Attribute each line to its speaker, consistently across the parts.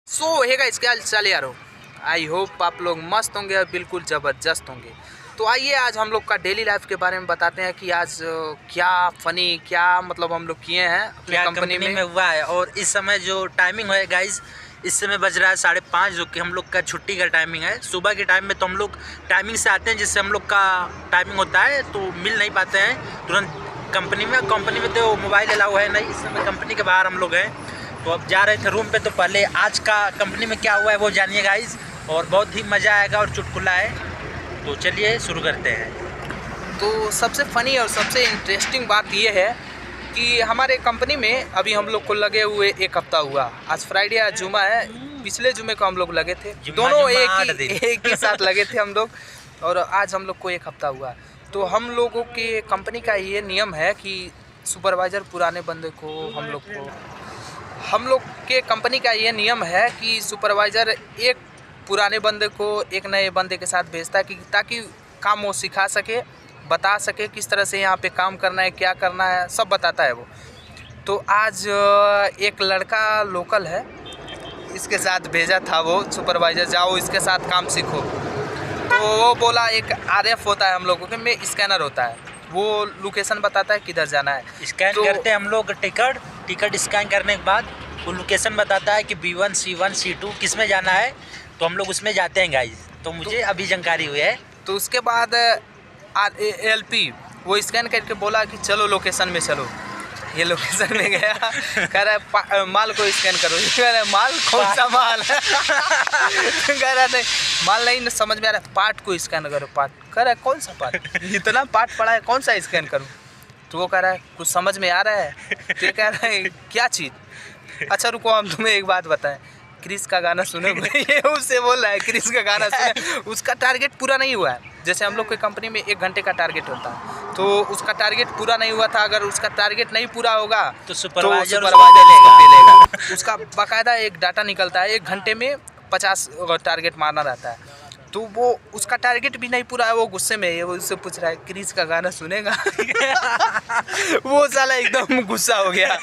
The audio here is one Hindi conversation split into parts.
Speaker 1: हे गाइस, क्या हाल चाल यारो। आई होप आप लोग मस्त होंगे और बिल्कुल ज़बरदस्त होंगे। तो आइए आज हम लोग का डेली लाइफ के बारे में बताते हैं कि आज क्या फ़नी क्या मतलब हम लोग किए हैं अपने कंपनी में
Speaker 2: हुआ है। और इस समय जो टाइमिंग है गाइस, इस समय बज रहा है 5:30, जो कि हम लोग का छुट्टी का टाइमिंग है। सुबह के टाइम में तो हम लोग टाइमिंग से आते हैं, जिससे हम लोग का टाइमिंग होता है तो मिल नहीं पाते हैं तुरंत कंपनी में तो मोबाइल अलाउ है नहीं। इस समय कंपनी के बाहर हम लोग हैं, तो अब जा रहे थे रूम पे। तो पहले आज का कंपनी में क्या हुआ है वो जानिए गाइस, और बहुत ही मज़ा आएगा और चुटकुला है। तो चलिए शुरू करते हैं।
Speaker 1: तो सबसे फ़नी और सबसे इंटरेस्टिंग बात ये है कि हमारे कंपनी में अभी हम लोग को लगे हुए 1 हफ्ता हुआ। आज फ्राइडे, आज जुमा है। पिछले जुमे को हम लोग लगे थे, दोनों एक ही साथ लगे थे हम लोग। और आज हम लोग को 1 हफ्ता हुआ। तो हम लोगों के कंपनी का ये नियम है कि सुपरवाइज़र पुराने बंदे को हम लोग के कंपनी का ये नियम है कि सुपरवाइज़र एक पुराने बंदे को एक नए बंदे के साथ भेजता है कि ताकि काम वो सिखा सके, बता सके किस तरह से यहाँ पे काम करना है, क्या करना है, सब बताता है वो। तो आज एक लड़का लोकल है, इसके साथ भेजा था वो सुपरवाइज़र, जाओ इसके साथ काम सीखो। तो वो बोला एक RF होता है हम लोगों के में, स्कैनर होता है, वो लोकेशन बताता है किधर जाना है।
Speaker 2: स्कैन करते हैं हम लोग टिकट स्कैन करने के बाद वो लोकेशन बताता है कि B1 C1 C2 किस में जाना है, तो हम लोग उसमें जाते हैं गाइस। तो मुझे अभी जानकारी हुई है।
Speaker 1: तो उसके बाद LP वो स्कैन करके बोला कि चलो लोकेशन में चलो। ये लोकेशन में गया, कह रहा है माल को स्कैन करो। कह रहा है माल कौन सा माल है? कह रहा नहीं माल नहीं समझ में आ रहा है, पार्ट को स्कैन करो। पार्ट कह रहा है कौन सा पार्ट? इतना पार्ट पड़ा है, कौन सा स्कैन करूँ? तो वो कह रहा है कुछ समझ में आ रहा है? तो ये कह रहा है क्या चीज़? अच्छा रुको, हम तुम्हें एक बात बताएं, क्रिस का गाना सुनोगे? ये उससे बोल रहा है क्रिस का गाना सुने। उसका टारगेट पूरा नहीं हुआ है। जैसे हम लोग की कंपनी में 1 घंटे का टारगेट होता है, तो उसका टारगेट पूरा नहीं हुआ था। अगर उसका टारगेट नहीं पूरा होगा
Speaker 2: तो सुपरवाइजर
Speaker 1: लेगा। उसका बाकायदा एक डाटा निकलता है, 1 घंटे में 50 टारगेट मारना रहता है। तो वो उसका टारगेट भी नहीं पूरा है, वो गुस्से में है। वो उससे पूछ रहा है क्रिस का गाना सुनेगा? वो साला एकदम गुस्सा हो गया।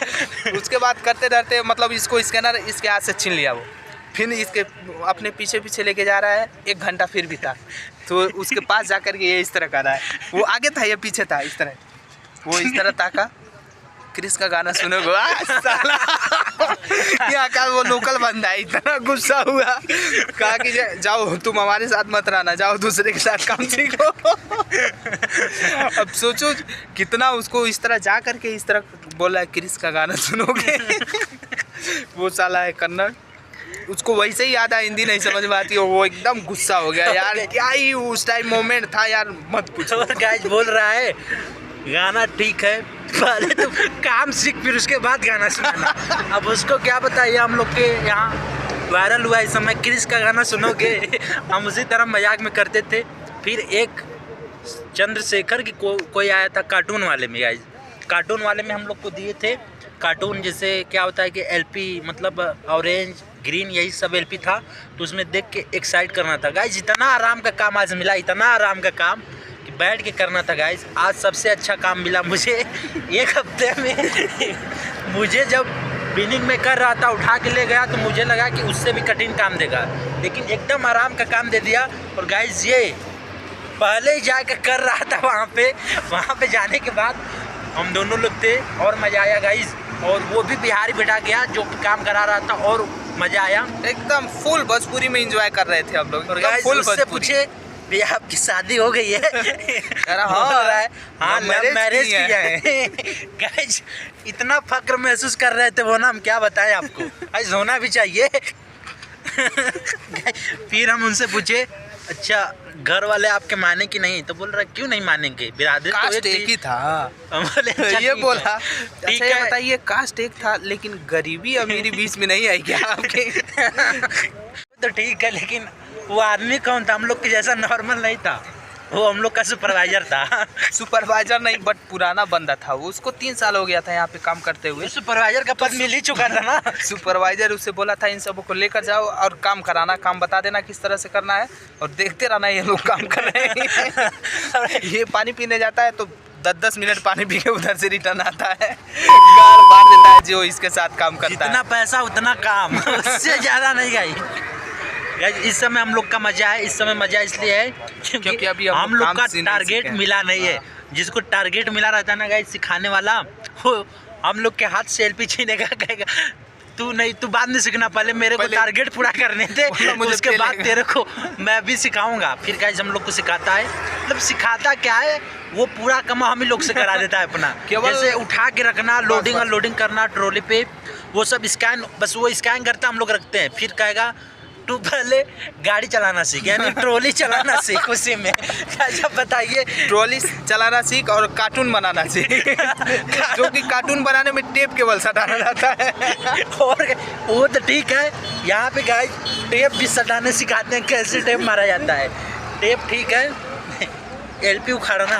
Speaker 1: उसके बाद करते रहते मतलब इसको स्कैनर इसके हाथ से छीन लिया वो, फिर इसके अपने पीछे पीछे लेके जा रहा है। 1 घंटा फिर भी था, तो उसके पास जाकर के ये इस तरह कर रहा है। वो आगे था, ये पीछे था, इस तरह वो इस तरह ताका, क्रिस का गाना सुनोगे? यहाँ का वो लोकल बंदा है, इतना गुस्सा हुआ, कहा कि जाओ तुम हमारे साथ मत रहना, जाओ दूसरे के साथ काम सीखो। अब सोचो कितना उसको इस तरह जा करके इस तरह बोला है क्रिस का गाना सुनोगे। वो साला है कन्नड़, उसको वैसे ही याद है, हिंदी नहीं समझ में आती है। वो एकदम गुस्सा हो गया यार, क्या ही उस टाइम मोमेंट था यार, मत पूछो।
Speaker 2: और गाइस बोल रहा है गाना ठीक है, पहले तो काम सीख फिर उसके बाद गाना सुनना। अब उसको क्या बताइए, हम लोग के यहाँ वायरल हुआ इस समय क्रिस का गाना सुनोगे। हम उसी तरह मजाक में करते थे। फिर एक चंद्रशेखर की कोई आया था कार्टून वाले में गाइस, कार्टून वाले में हम लोग को दिए थे कार्टून। जैसे क्या होता है कि LP मतलब ऑरेंज ग्रीन यही सब LP था, तो उसमें देख के एक्साइट करना था गाइस। इतना आराम का काम आज मिला, इतना आराम का काम कि बैठ के करना था गाइस। आज सबसे अच्छा काम मिला मुझे 1 हफ्ते में। मुझे जब बिनिंग में कर रहा था, उठा के ले गया, तो मुझे लगा कि उससे भी कठिन काम देगा, लेकिन एकदम आराम का काम दे दिया। और गाइस ये पहले ही जाकर कर रहा था वहाँ पे जाने के बाद हम दोनों लोग थे और मज़ा आया गाइस। और वो भी बिहारी बेटा गया जो काम करा रहा था, और मज़ा आया।
Speaker 1: एकदम फुल भोजपुरी में एंजॉय कर रहे थे हम लोग।
Speaker 2: और गाइस उससे पूछे भैया आपकी शादी हो गई है? हाँ मैरिज किया है। गाइस इतना फक्र महसूस कर रहे थे वो ना, हम क्या बताएं आपको। गाइस होना भी चाहिए। फिर हम उनसे पूछे अच्छा घर वाले आपके माने कि नहीं? तो बोल रहा क्यों नहीं मानेंगे, बिरादरी तो एक ही था।
Speaker 1: ये बोला अच्छा ये बताइए, कास्ट एक था लेकिन गरीबी अमीरी बीच में नहीं आई क्या आपके?
Speaker 2: तो ठीक है, लेकिन वो आदमी कौन था? हम लोग के जैसा नॉर्मल नहीं था, वो हम लोग का सुपरवाइजर था।
Speaker 1: सुपरवाइजर नहीं बट पुराना बंदा था वो, उसको 3 साल हो गया था यहाँ पे काम करते हुए।
Speaker 2: सुपरवाइजर का पद मिल ही चुका था ना।
Speaker 1: सुपरवाइजर उससे बोला था इन सबों को लेकर जाओ और काम कराना, काम बता देना किस तरह से करना है, और देखते रहना ये लोग काम कर रहे हैं। ये पानी पीने जाता है तो 10-10 मिनट पानी पी के उधर से रिटर्न आता है, गाड़ मार देता है जो इसके साथ काम करता
Speaker 2: जितना
Speaker 1: है।
Speaker 2: पैसा उतना काम, उससे ज़्यादा नहीं गाइस। गाइस इस समय हम लोग का मजा है, इस समय मजा इसलिए है
Speaker 1: क्योंकि अभी
Speaker 2: हम लोग
Speaker 1: काम
Speaker 2: का
Speaker 1: से नहीं
Speaker 2: टारगेट
Speaker 1: सीखे।
Speaker 2: मिला नहीं है। जिसको टारगेट मिला रहता है ना गाइस सिखाने वाला, वो हम लोग के हाथ से एलपी छीनेगा, कहेगा तू नहीं, तू बाद में सीखना, पहले मेरे को टारगेट पूरा करने थे,
Speaker 1: मुझे
Speaker 2: उसके बाद
Speaker 1: पेलेगा।
Speaker 2: तेरे को मैं भी सिखाऊंगा। फिर गाइस हम लोग को सिखाता है, मतलब सिखाता क्या है, वो पूरा काम हम ही लोग से करा देता है अपना।
Speaker 1: केवल
Speaker 2: जैसे उठा के रखना, लोडिंग
Speaker 1: बस।
Speaker 2: अनलोडिंग करना ट्रॉली पे, वो सब स्कैन, बस वो स्कैन करता हम लोग रखते हैं। फिर कहेगा तू पहले गाड़ी चलाना सीख, यानी ट्रॉली चलाना सीख। उसी में अच्छा बताइए,
Speaker 1: ट्रॉली चलाना सीख और कार्टून बनाना सीख, जो कि कार्टून बनाने में टेप केवल सटाना जाता है।
Speaker 2: और वो तो ठीक है, यहाँ पे गाइस टेप भी सटाने सिखाते हैं, कैसे टेप मारा जाता है। टेप ठीक है, एलपी उखाड़ना